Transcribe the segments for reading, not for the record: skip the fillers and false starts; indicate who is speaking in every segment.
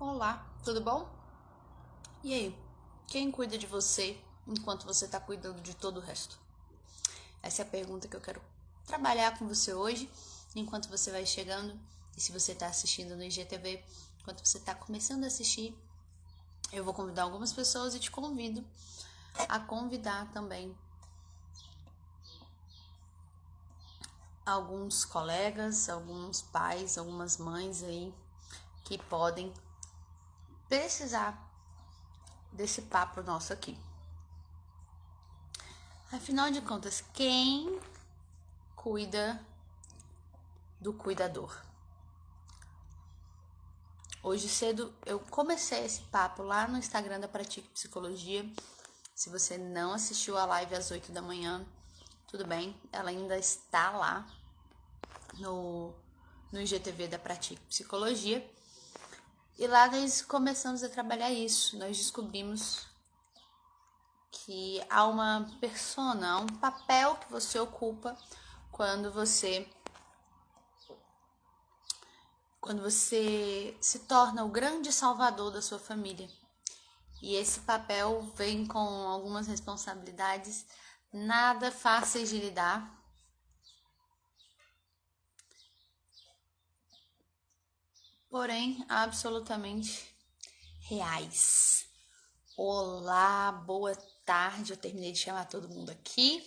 Speaker 1: Olá, tudo bom? E aí, quem cuida de você enquanto você está cuidando de todo o resto? Essa é a pergunta que eu quero trabalhar com você hoje, enquanto você vai chegando. E se você está assistindo no IGTV, enquanto você está começando a assistir, eu vou convidar algumas pessoas e te convido a convidar também alguns colegas, alguns pais, algumas mães aí que podem precisar desse papo nosso aqui. Afinal de contas, quem cuida do cuidador? Hoje cedo eu comecei esse papo lá no Instagram da Pratique Psicologia. Se você não assistiu a live às 8 da manhã, tudo bem, ela ainda está lá no IGTV da Pratique Psicologia. E lá nós começamos a trabalhar isso. Nós descobrimos que há uma persona, um papel que você ocupa quando você se torna o grande salvador da sua família. E esse papel vem com algumas responsabilidades nada fáceis de lidar. Porém, absolutamente reais. Olá, boa tarde. Eu terminei de chamar todo mundo aqui.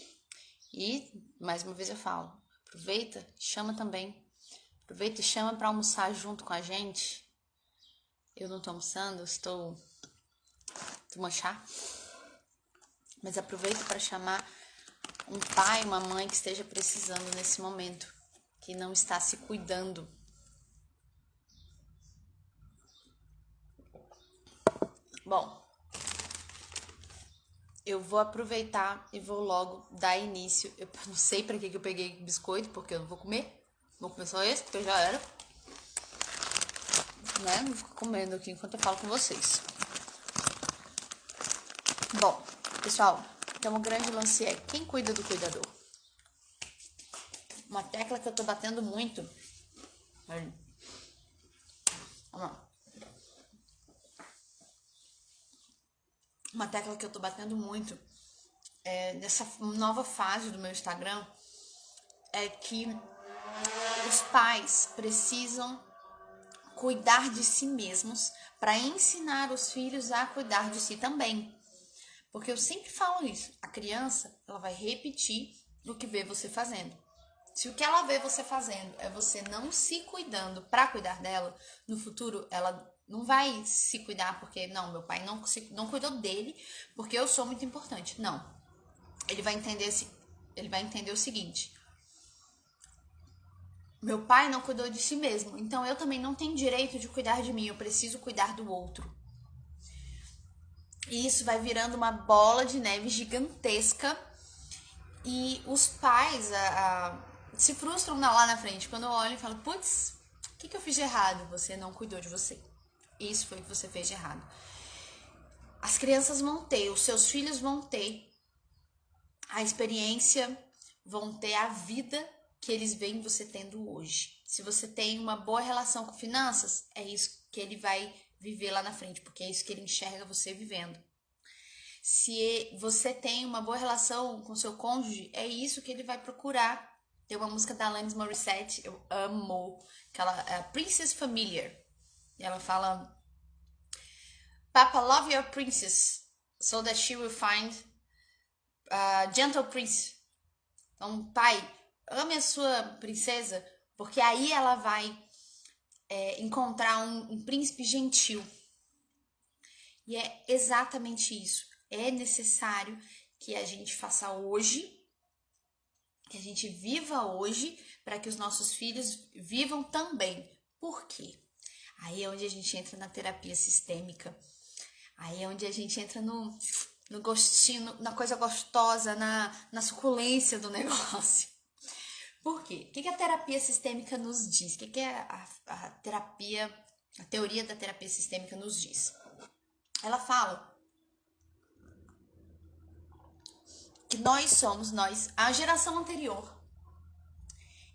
Speaker 1: E, mais uma vez eu falo, aproveita, chama também. Aproveita e chama para almoçar junto com a gente. Eu não tô almoçando, eu estou tomando chá. Mas aproveita para chamar um pai, uma mãe que esteja precisando nesse momento, que não está se cuidando. Bom, eu vou aproveitar e vou logo dar início. Eu não sei para que eu peguei biscoito, porque eu não vou comer. Vou comer só esse, porque já era. Né? Não vou ficar comendo aqui enquanto eu falo com vocês. Bom, pessoal, então o grande lance é: quem cuida do cuidador? Uma tecla que eu tô batendo muito. Vamos lá. Uma tecla que eu tô batendo muito nessa nova fase do meu Instagram é que os pais precisam cuidar de si mesmos para ensinar os filhos a cuidar de si também. Porque eu sempre falo isso, a criança ela vai repetir o que vê você fazendo. Se o que ela vê você fazendo é você não se cuidando para cuidar dela, no futuro ela não vai se cuidar porque, não, meu pai não cuidou dele porque eu sou muito importante. Não. Ele vai entender o seguinte: meu pai não cuidou de si mesmo, então eu também não tenho direito de cuidar de mim, eu preciso cuidar do outro. E isso vai virando uma bola de neve gigantesca e os pais se frustram lá na frente quando olham e falam: putz, o que eu fiz de errado? Você não cuidou de você. Isso foi o que você fez de errado. As crianças vão ter, os seus filhos vão ter a experiência, vão ter a vida que eles veem você tendo hoje. Se você tem uma boa relação com finanças, é isso que ele vai viver lá na frente, porque é isso que ele enxerga você vivendo. Se você tem uma boa relação com seu cônjuge, é isso que ele vai procurar. Tem uma música da Alanis Morissette, eu amo, que ela é Princess Familiar. E ela fala: Papa, love your princess, so that she will find a gentle prince. Então, pai, ame a sua princesa, porque aí ela vai encontrar um príncipe gentil. E é exatamente isso. É necessário que a gente faça hoje, que a gente viva hoje, para que os nossos filhos vivam também. Por quê? Aí é onde a gente entra na terapia sistêmica. Aí é onde a gente entra no gostinho, na coisa gostosa, na suculência do negócio. Por quê? O que a terapia sistêmica nos diz? O que a teoria da terapia sistêmica nos diz? Ela fala que nós, a geração anterior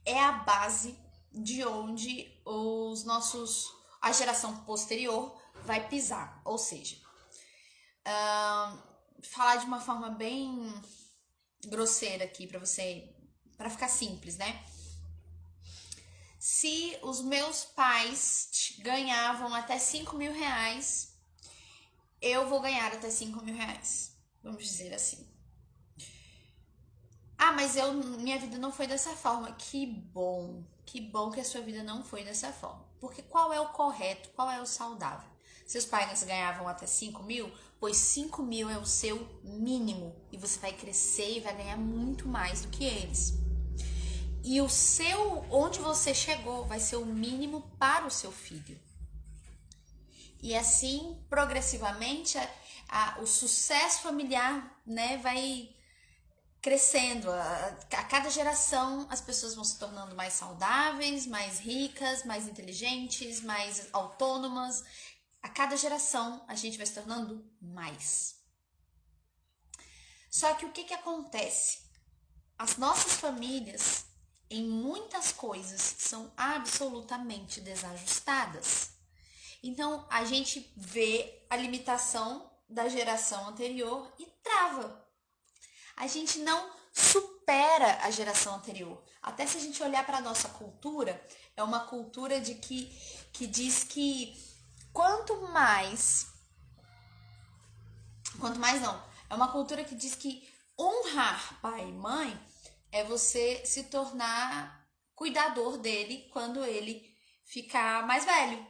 Speaker 1: é a base de onde os nossos a geração posterior vai pisar. Ou seja, falar de uma forma bem grosseira aqui para ficar simples, né? Se os meus pais ganhavam até 5 mil reais, eu vou ganhar até 5 mil reais. Vamos dizer assim. Ah, mas minha vida não foi dessa forma. Que bom que a sua vida não foi dessa forma. Porque qual é o correto, qual é o saudável? Seus pais ganhavam até 5 mil, pois 5 mil é o seu mínimo. E você vai crescer e vai ganhar muito mais do que eles. E onde você chegou, vai ser o mínimo para o seu filho. E assim, progressivamente, o sucesso familiar, né, vai crescendo. A cada geração, as pessoas vão se tornando mais saudáveis, mais ricas, mais inteligentes, mais autônomas. A cada geração, a gente vai se tornando mais. Só que o que acontece? As nossas famílias, em muitas coisas, são absolutamente desajustadas. Então, a gente vê a limitação da geração anterior e trava. A gente não supera a geração anterior. Até se a gente olhar para a nossa cultura, é uma cultura que diz que é uma cultura que diz que honrar pai e mãe é você se tornar cuidador dele quando ele ficar mais velho.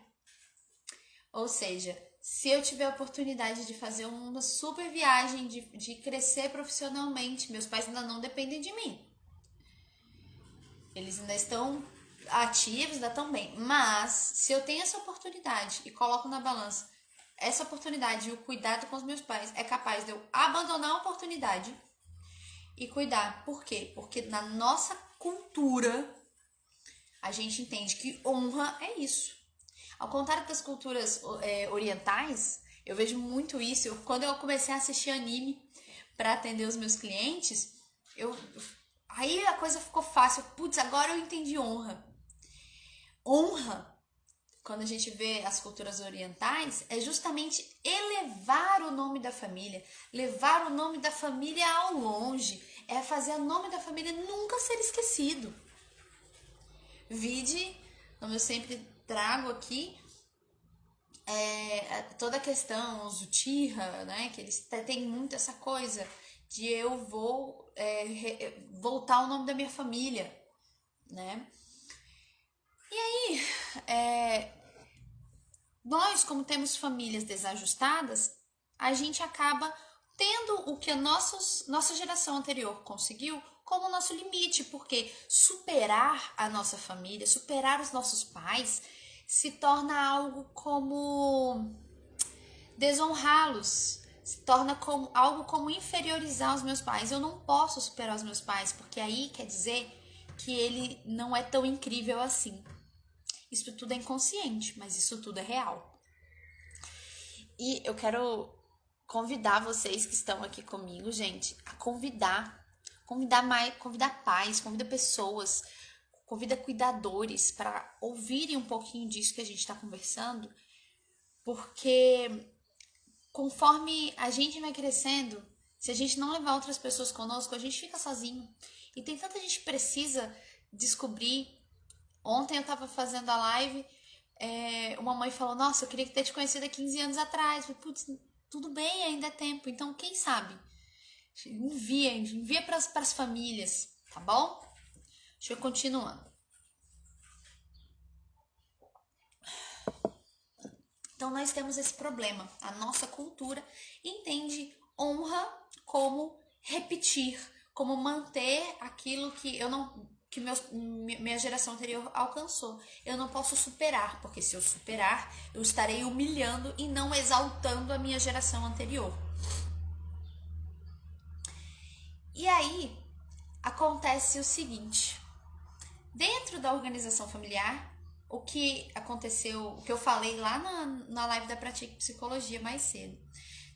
Speaker 1: Ou seja, se eu tiver a oportunidade de fazer uma super viagem, de crescer profissionalmente, meus pais ainda não dependem de mim. Eles ainda estão ativos, ainda estão bem. Mas, se eu tenho essa oportunidade e coloco na balança essa oportunidade e o cuidado com os meus pais, é capaz de eu abandonar a oportunidade e cuidar. Por quê? Porque na nossa cultura, a gente entende que honra é isso. Ao contrário das culturas orientais, eu vejo muito isso. Quando eu comecei a assistir anime para atender os meus clientes, aí a coisa ficou fácil. Putz, agora eu entendi honra. Honra, quando a gente vê as culturas orientais, é justamente elevar o nome da família, levar o nome da família ao longe, é fazer o nome da família nunca ser esquecido. Vide, como eu sempre trago aqui, toda a questão, os Uchiha, né, que eles têm muito essa coisa de eu vou voltar ao nome da minha família, né? E aí, nós, como temos famílias desajustadas, a gente acaba tendo o que a nossa geração anterior conseguiu como nosso limite, porque superar a nossa família, superar os nossos pais, se torna algo como desonrá-los, se torna algo como inferiorizar os meus pais. Eu não posso superar os meus pais, porque aí quer dizer que ele não é tão incrível assim. Isso tudo é inconsciente, mas isso tudo é real. E eu quero convidar vocês que estão aqui comigo, gente, a convidar pais, convida pessoas, convida cuidadores para ouvirem um pouquinho disso que a gente está conversando, porque conforme a gente vai crescendo, se a gente não levar outras pessoas conosco, a gente fica sozinho. E tem tanta gente que precisa descobrir. Ontem eu tava fazendo a live, uma mãe falou, nossa, eu queria ter te conhecido há 15 anos atrás. Eu falei, putz, tudo bem, ainda é tempo. Então, quem sabe? Envia para as famílias, tá bom? Deixa eu continuando. Então, nós temos esse problema. A nossa cultura entende honra como repetir, como manter aquilo que minha geração anterior alcançou. Eu não posso superar, porque se eu superar, eu estarei humilhando e não exaltando a minha geração anterior. E aí, acontece o seguinte. Dentro da organização familiar, o que aconteceu, o que eu falei lá na live da Pratique Psicologia mais cedo.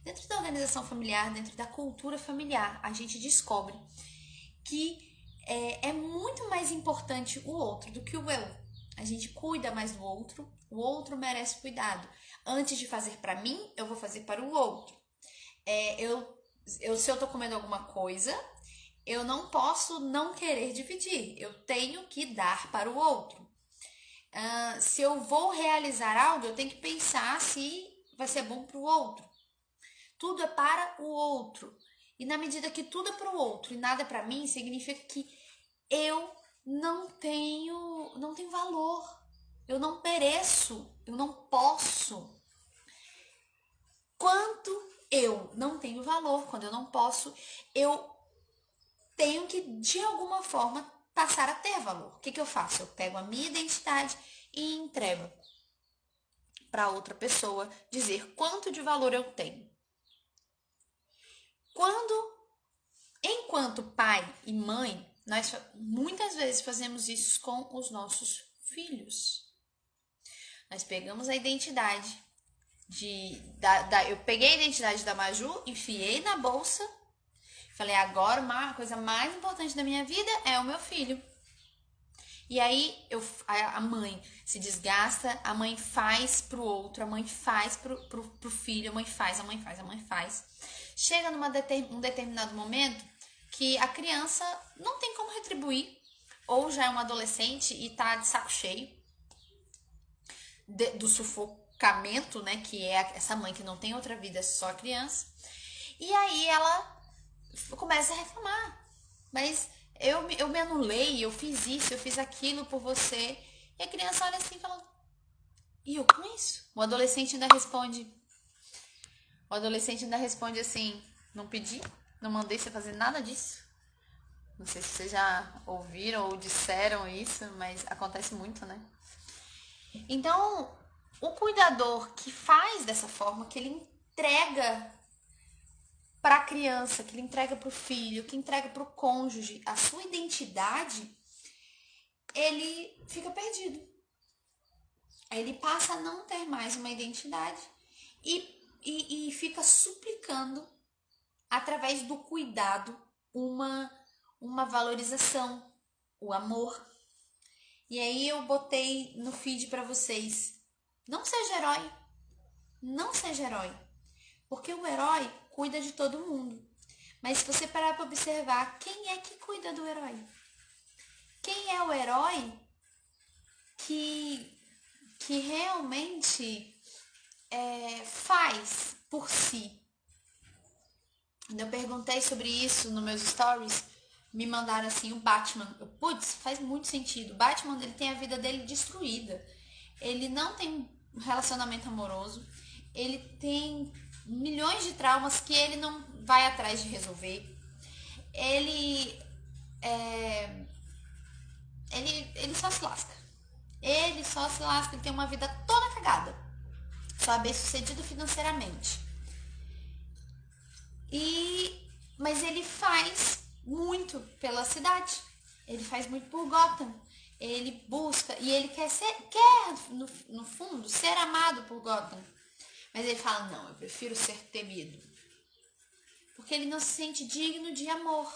Speaker 1: Dentro da organização familiar, dentro da cultura familiar, a gente descobre que é muito mais importante o outro do que o eu. A gente cuida mais do outro, o outro merece cuidado. Antes de fazer para mim, eu vou fazer para o outro. Se eu tô comendo alguma coisa, eu não posso não querer dividir. Eu tenho que dar para o outro. Se eu vou realizar algo, eu tenho que pensar se vai ser bom para o outro. Tudo é para o outro. E na medida que tudo é para o outro e nada é para mim, significa que eu não tenho valor. Eu não mereço, eu não posso. Quando eu não tenho valor, quando eu não posso, eu tenho que, de alguma forma, passar a ter valor. O que eu faço? Eu pego a minha identidade e entrego para outra pessoa dizer quanto de valor eu tenho. Enquanto pai e mãe, nós muitas vezes fazemos isso com os nossos filhos. Nós pegamos a identidade eu peguei a identidade da Maju, enfiei na bolsa, falei, agora a coisa mais importante da minha vida é o meu filho. E aí a mãe se desgasta, a mãe faz pro outro, a mãe faz pro filho, a mãe faz. Chega num determinado momento que a criança não tem como retribuir, ou já é um adolescente e tá de saco cheio do sufocamento, né? Que é essa mãe que não tem outra vida, só a criança. E aí ela começa a reclamar. Mas eu me anulei, eu fiz isso, eu fiz aquilo por você. E a criança olha assim e fala, e eu com isso? O adolescente ainda responde assim, não pedi, não mandei você fazer nada disso. Não sei se vocês já ouviram ou disseram isso, mas acontece muito, né? Então, o cuidador que faz dessa forma, que ele entrega para a criança, que ele entrega para o filho, que entrega para o cônjuge a sua identidade, ele fica perdido. Ele passa a não ter mais uma identidade e fica suplicando, através do cuidado, uma valorização, o amor. E aí eu botei no feed para vocês, não seja herói, não seja herói, porque o herói cuida de todo mundo. Mas se você parar para observar, quem é que cuida do herói? Quem é o herói que realmente faz por si? Quando eu perguntei sobre isso nos meus stories, me mandaram assim, o Batman. Putz, faz muito sentido. O Batman, ele tem a vida dele destruída. Ele não tem um relacionamento amoroso. Ele tem milhões de traumas que ele não vai atrás de resolver. Ele só se lasca. Ele tem uma vida toda cagada. Só é bem sucedido financeiramente. Mas ele faz muito pela cidade. Ele faz muito por Gotham. Ele busca e ele quer no fundo, ser amado por Gotham. Mas ele fala, não, eu prefiro ser temido. Porque ele não se sente digno de amor.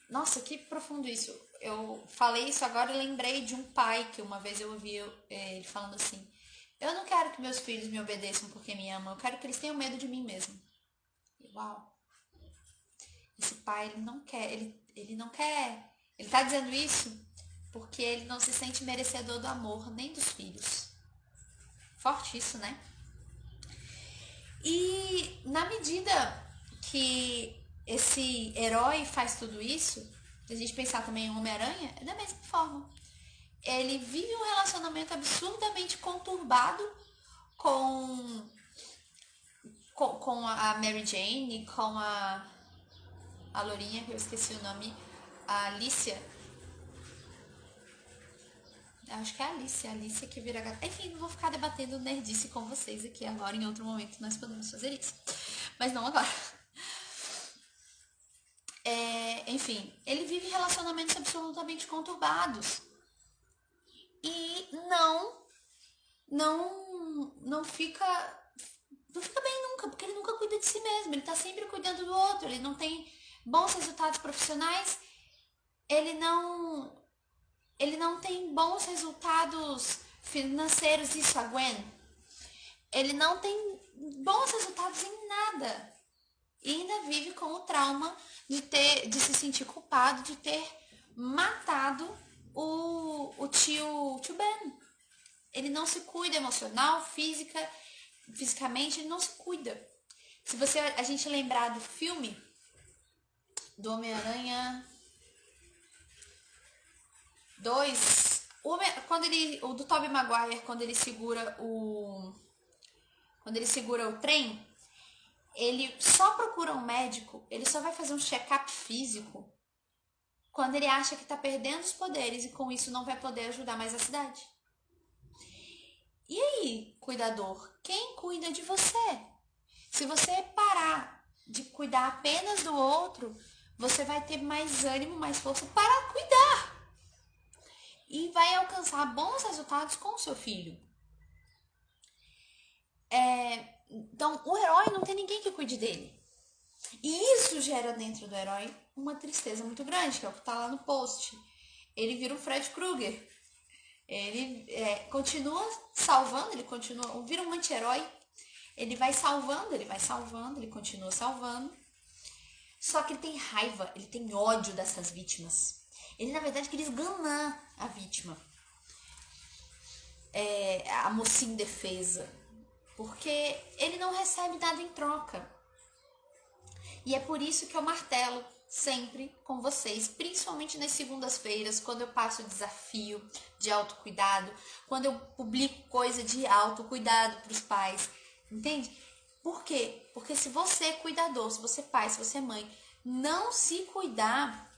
Speaker 1: Nossa, que profundo isso. Eu falei isso agora e lembrei de um pai que uma vez eu ouvi ele falando assim, eu não quero que meus filhos me obedeçam porque me amam, eu quero que eles tenham medo de mim mesmo. Uau. Esse pai, ele não quer, ele tá dizendo isso porque ele não se sente merecedor do amor nem dos filhos. Forte isso, né? E na medida que esse herói faz tudo isso, se a gente pensar também em Homem-Aranha, é da mesma forma. Ele vive um relacionamento absurdamente conturbado com a Mary Jane, com a lourinha, que eu esqueci o nome, a Alicia. Acho que é a Alicia que vira gata. Enfim, não vou ficar debatendo nerdice com vocês aqui agora, em outro momento nós podemos fazer isso. Mas não agora. Enfim, ele vive relacionamentos absolutamente conturbados. E não fica bem nunca, porque ele nunca cuida de si mesmo. Ele tá sempre cuidando do outro, ele não tem bons resultados profissionais, ele não ele não tem bons resultados financeiros, isso, a Gwen. Ele não tem bons resultados em nada. E ainda vive com o trauma de se sentir culpado de ter matado o tio Ben. Ele não se cuida emocional, fisicamente, ele não se cuida. Se a gente lembrar do filme do Homem-Aranha 2, o do Tobey Maguire, quando ele segura o trem, ele só procura um médico, ele só vai fazer um check-up físico quando ele acha que está perdendo os poderes e com isso não vai poder ajudar mais a cidade. E aí, cuidador, quem cuida de você? Se você parar de cuidar apenas do outro, você vai ter mais ânimo, mais força para cuidar. E vai alcançar bons resultados com o seu filho. Então, o herói não tem ninguém que cuide dele. E isso gera dentro do herói uma tristeza muito grande, que é o que está lá no post. Ele vira um Fred Krueger. Ele continua salvando, vira um anti-herói. Ele vai salvando, ele continua salvando. Só que ele tem raiva, ele tem ódio dessas vítimas. Ele, na verdade, queria esganar a vítima. A mocinha indefesa. Porque ele não recebe nada em troca. E é por isso que eu martelo sempre com vocês, principalmente nas segundas-feiras, quando eu passo o desafio de autocuidado, quando eu publico coisa de autocuidado para os pais, entende? Por quê? Porque se você é cuidador, se você é pai, se você é mãe, não se cuidar,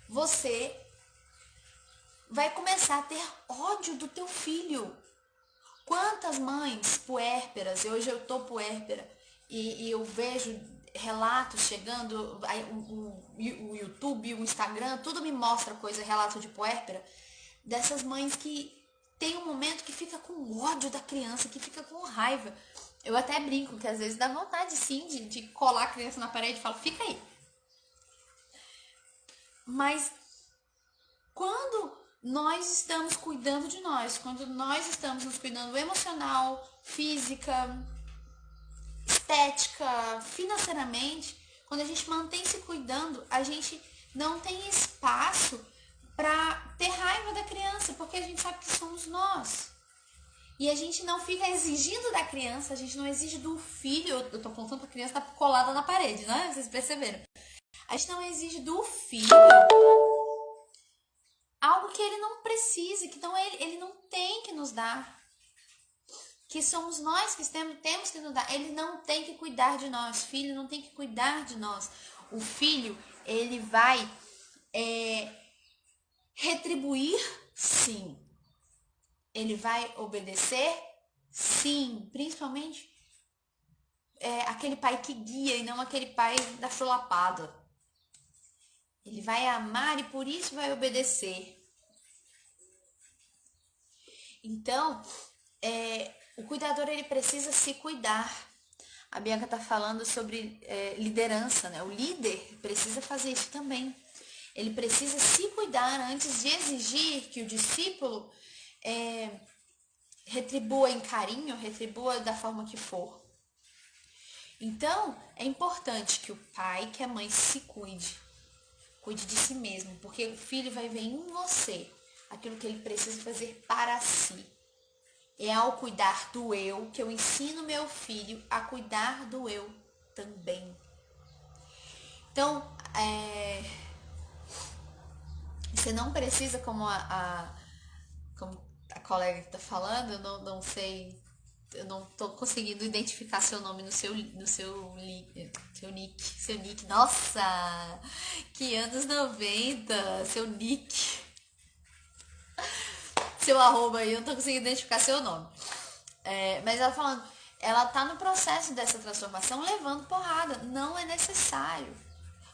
Speaker 1: você vai começar a ter ódio do teu filho. Quantas mães puérperas, hoje eu tô puérpera, e eu vejo relatos chegando, o YouTube, o Instagram, tudo me mostra relato de puérpera, dessas mães que tem um momento que fica com ódio da criança, que fica com raiva. Eu até brinco que às vezes dá vontade sim de colar a criança na parede e falar, fica aí. Mas quando nós estamos cuidando de nós, quando nós estamos nos cuidando emocional, física, estética, financeiramente, quando a gente mantém se cuidando, a gente não tem espaço para ter raiva da criança, porque a gente sabe que somos nós. E a gente não fica exigindo da criança, a gente não exige do filho. Eu tô apontando pra criança, tá colada na parede, né? Vocês perceberam? A gente não exige do filho algo que ele não precisa, que então ele não tem que nos dar. Que somos nós que temos que nos dar. Ele não tem que cuidar de nós. O filho não tem que cuidar de nós. O filho, ele vai retribuir, sim. Ele vai obedecer, sim. Principalmente aquele pai que guia e não aquele pai da chulapada. Ele vai amar e por isso vai obedecer. Então, o cuidador, ele precisa se cuidar. A Bianca tá falando sobre liderança, né? O líder precisa fazer isso também. Ele precisa se cuidar antes de exigir que o discípulo retribua em carinho, retribua da forma que for. Então, é importante que o pai, que a mãe se cuide de si mesmo, porque o filho vai ver em você aquilo que ele precisa fazer para si. É ao cuidar do eu que eu ensino meu filho a cuidar do eu também. Então, você não precisa, como a colega que está falando, eu não sei, eu não estou conseguindo identificar seu nome no seu nick. Nossa, que anos 90, seu nick. Seu arroba aí, eu não tô conseguindo identificar seu nome. Mas ela falando, ela tá no processo dessa transformação levando porrada. Não é necessário.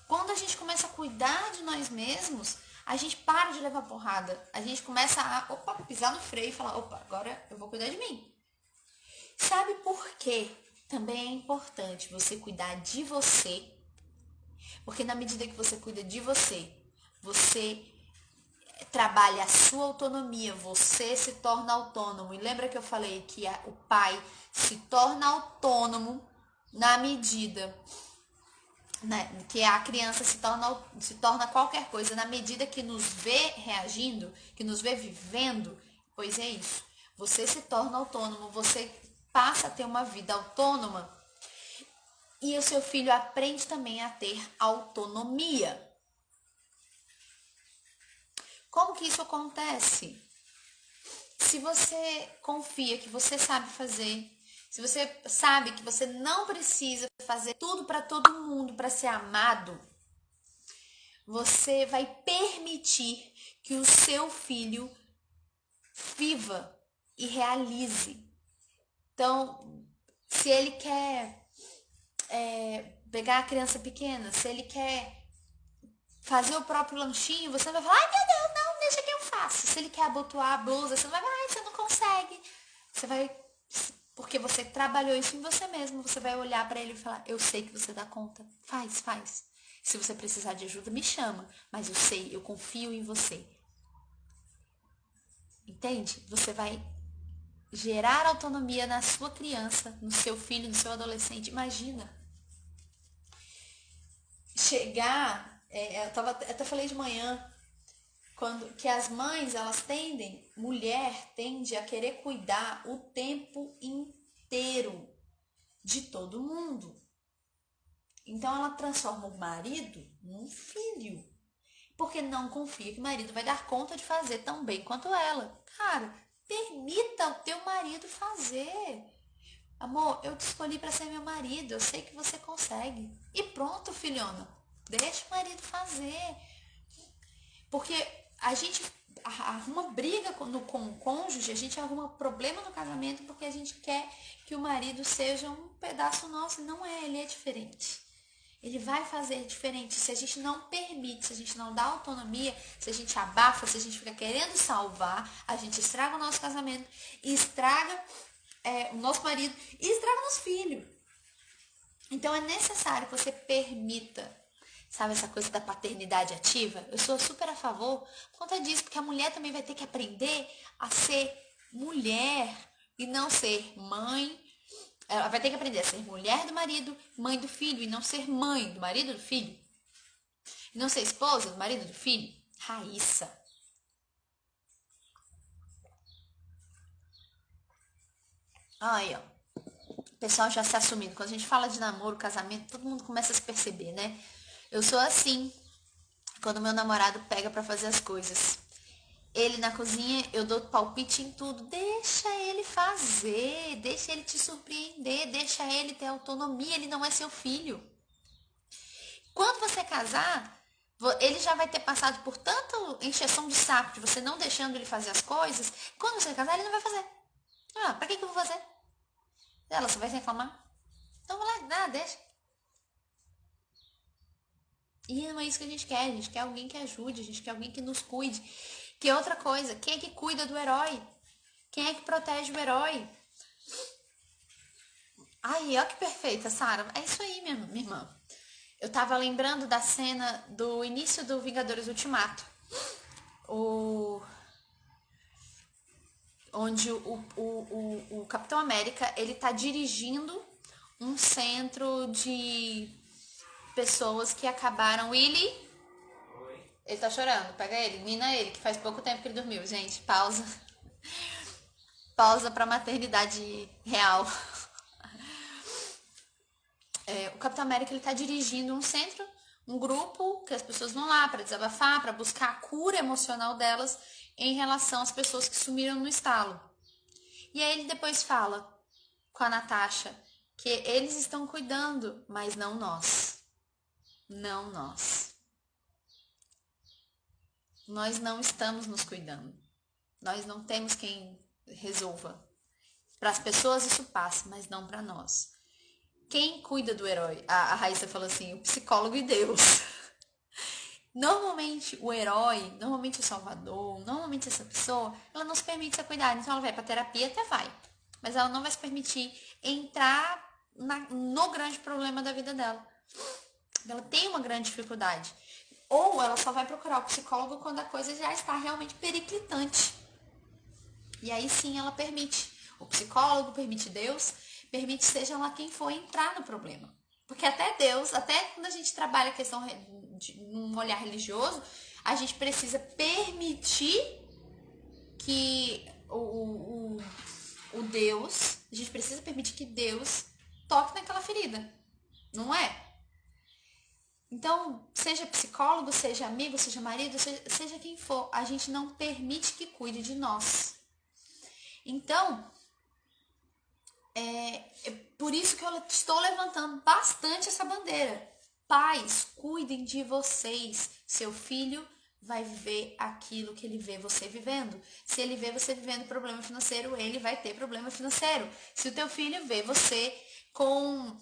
Speaker 1: Quando a gente começa a cuidar de nós mesmos, a gente para de levar porrada. A gente começa a pisar no freio e falar, agora eu vou cuidar de mim. Sabe por quê? Também é importante você cuidar de você. Porque na medida que você cuida de você, você trabalhe a sua autonomia, você se torna autônomo. E lembra que eu falei que o pai se torna autônomo na medida, né, que a criança se torna qualquer coisa na medida que nos vê reagindo, que nos vê vivendo. Pois é isso. Você se torna autônomo, você passa a ter uma vida autônoma e o seu filho aprende também a ter autonomia. Como que isso acontece? Se você confia que você sabe fazer, se você sabe que você não precisa fazer tudo para todo mundo para ser amado, você vai permitir que o seu filho viva e realize. Então, se ele quer pegar a criança pequena, se ele quer fazer o próprio lanchinho, você não vai falar, ai meu Deus, não, deixa que eu faço. Se ele quer abotoar a blusa, você não vai falar, ai, você não consegue. Você vai, porque você trabalhou isso em você mesmo, você vai olhar pra ele e falar, eu sei que você dá conta, faz. Se você precisar de ajuda, me chama, mas eu sei, eu confio em você. Entende? Você vai gerar autonomia na sua criança, no seu filho, no seu adolescente. Imagina. Chegar, eu até falei de manhã, que as mães, mulher tende a querer cuidar o tempo inteiro de todo mundo. Então ela transforma o marido num filho, porque não confia que o marido vai dar conta de fazer tão bem quanto ela. Cara, permita o teu marido fazer. Amor, eu te escolhi para ser meu marido, eu sei que você consegue. E pronto, filhona, deixa o marido fazer. Porque a gente arruma briga com o cônjuge, a gente arruma problema no casamento porque a gente quer que o marido seja um pedaço nosso. E não é, ele é diferente. Ele vai fazer diferente. Se a gente não permite, se a gente não dá autonomia, se a gente abafa, se a gente fica querendo salvar, a gente estraga o nosso casamento, estraga o nosso marido e estraga o nosso filho. Então é necessário que você permita. Sabe essa coisa da paternidade ativa? Eu sou super a favor por conta disso, porque a mulher também vai ter que aprender a ser mulher e não ser mãe. Ela vai ter que aprender a ser mulher do marido, mãe do filho, e não ser mãe do marido do filho. E não ser esposa do marido do filho. Raíssa. Aí, ó. O pessoal já se assumindo. Quando a gente fala de namoro, casamento, todo mundo começa a se perceber, né? Eu sou assim. Quando meu namorado pega pra fazer as coisas. Ele na cozinha, eu dou palpite em tudo. Deixa ele fazer, deixa ele te surpreender, deixa ele ter autonomia, ele não é seu filho. Quando você casar, ele já vai ter passado por tanta encheção de saco de você não deixando ele fazer as coisas. Quando você casar, ele não vai fazer. Ah, pra que eu vou fazer? Ela só vai reclamar. Então vai lá, deixa. E não é isso que a gente quer alguém que ajude, a gente quer alguém que nos cuide. Que é outra coisa, quem é que cuida do herói? Quem é que protege o herói? Ai, ó que perfeita, Sara. É isso aí, minha irmã. Eu tava lembrando da cena do início do Vingadores Ultimato. Onde o Capitão América, ele tá dirigindo um centro de pessoas que acabaram... Willy... Ele tá chorando, pega ele, mina ele, que faz pouco tempo que ele dormiu. Gente, pausa. Pausa pra maternidade real. O Capitão América, ele tá dirigindo um centro, um grupo, que as pessoas vão lá pra desabafar, pra buscar a cura emocional delas em relação às pessoas que sumiram no estalo. E aí ele depois fala com a Natasha que eles estão cuidando, mas não nós. Não nós. Nós não estamos nos cuidando. Nós não temos quem resolva. Para as pessoas isso passa, mas não para nós. Quem cuida do herói? A Raíssa falou assim, o psicólogo e Deus. Normalmente o herói, normalmente o salvador, normalmente essa pessoa, ela não se permite ser cuidada. Então ela vai para terapia, até vai. Mas ela não vai se permitir entrar no grande problema da vida dela. Ela tem uma grande dificuldade. Ou ela só vai procurar o psicólogo quando a coisa já está realmente periclitante. E aí sim ela permite. O psicólogo, permite Deus, permite seja lá quem for entrar no problema. Porque até Deus, até quando a gente trabalha a questão de um olhar religioso, a gente precisa permitir que o Deus, a gente precisa permitir que Deus toque naquela ferida, não é? Então, seja psicólogo, seja amigo, seja marido, seja quem for, a gente não permite que cuide de nós. Então, é por isso que eu estou levantando bastante essa bandeira. Pais, cuidem de vocês. Seu filho vai viver aquilo que ele vê você vivendo. Se ele vê você vivendo problema financeiro, ele vai ter problema financeiro. Se o teu filho vê você com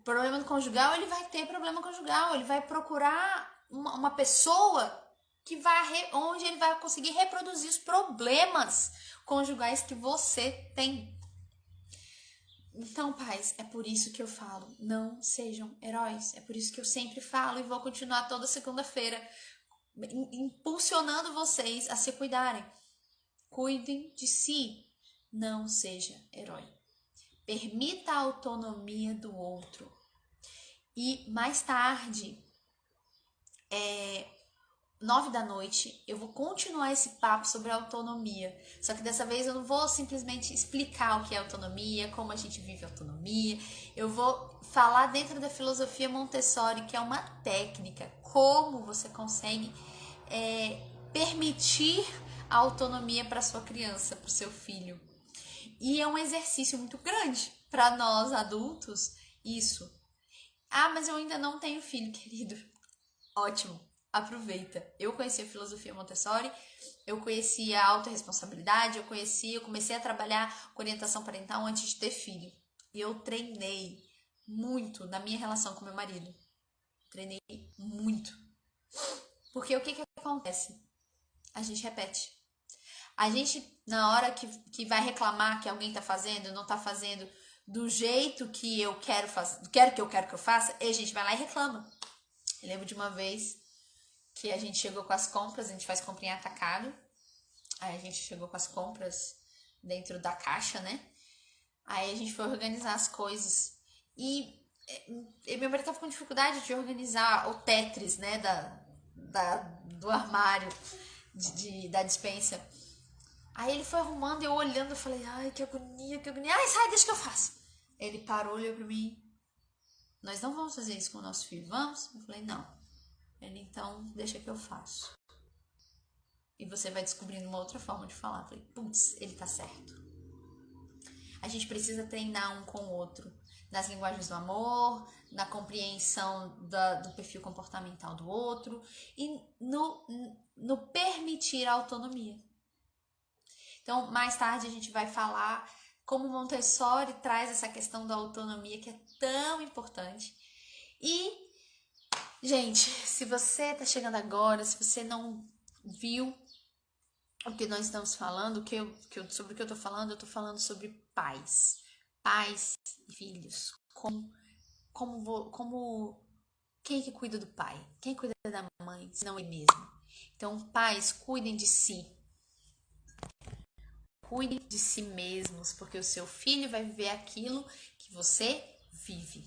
Speaker 1: problema conjugal, ele vai ter problema conjugal. Ele vai procurar uma pessoa onde ele vai conseguir reproduzir os problemas conjugais que você tem. Então, pais, é por isso que eu falo, não sejam heróis. É por isso que eu sempre falo e vou continuar toda segunda-feira impulsionando vocês a se cuidarem. Cuidem de si, não seja herói. Permita a autonomia do outro. E mais tarde, 9 da noite, eu vou continuar esse papo sobre autonomia. Só que dessa vez eu não vou simplesmente explicar o que é autonomia, como a gente vive autonomia. Eu vou falar dentro da filosofia Montessori, que é uma técnica, como você consegue permitir a autonomia para sua criança, para o seu filho. E é um exercício muito grande para nós adultos, isso. Ah, mas eu ainda não tenho filho, querido. Ótimo. Aproveita. Eu conheci a filosofia Montessori, eu conheci a autorresponsabilidade, eu comecei a trabalhar com orientação parental antes de ter filho. E eu treinei muito na minha relação com meu marido. Treinei muito. Porque o que acontece? A gente repete. A gente, na hora que vai reclamar que alguém tá fazendo, não tá fazendo do jeito que eu quero que eu faça, a gente vai lá e reclama. Eu lembro de uma vez que a gente chegou com as compras, a gente faz compra em atacado, aí a gente chegou com as compras dentro da caixa, né? Aí a gente foi organizar as coisas e meu marido tava com dificuldade de organizar o Tetris, né, do armário, da despensa. Aí ele foi arrumando e eu olhando, eu falei, ai, que agonia, ai, sai, deixa que eu faço. Ele parou, olhou pra mim, nós não vamos fazer isso com o nosso filho, vamos? Eu falei, não. Ele, então, deixa que eu faço. E você vai descobrindo uma outra forma de falar. Eu falei, putz, ele tá certo. A gente precisa treinar um com o outro. Nas linguagens do amor, na compreensão do perfil comportamental do outro e no permitir a autonomia. Então, mais tarde a gente vai falar como Montessori traz essa questão da autonomia que é tão importante. E gente, se você tá chegando agora, se você não viu o que nós estamos falando, sobre o que eu tô falando, eu tô falando sobre pais e filhos. Como quem é que cuida do pai? Quem cuida da mãe, se não ele mesmo? Então, pais, cuidem de si. Cuidem de si mesmos, porque o seu filho vai viver aquilo que você vive,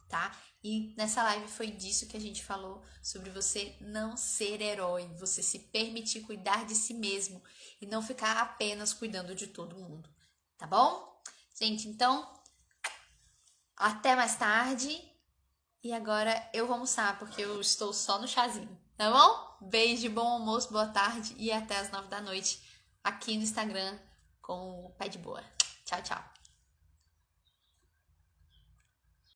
Speaker 1: tá? E nessa live foi disso que a gente falou, sobre você não ser herói, você se permitir cuidar de si mesmo e não ficar apenas cuidando de todo mundo, tá bom? Gente, então, até mais tarde e agora eu vou almoçar porque eu estou só no chazinho, tá bom? Beijo, bom almoço, boa tarde e até as 9 da noite aqui no Instagram com o Pai de Boa. Tchau, tchau.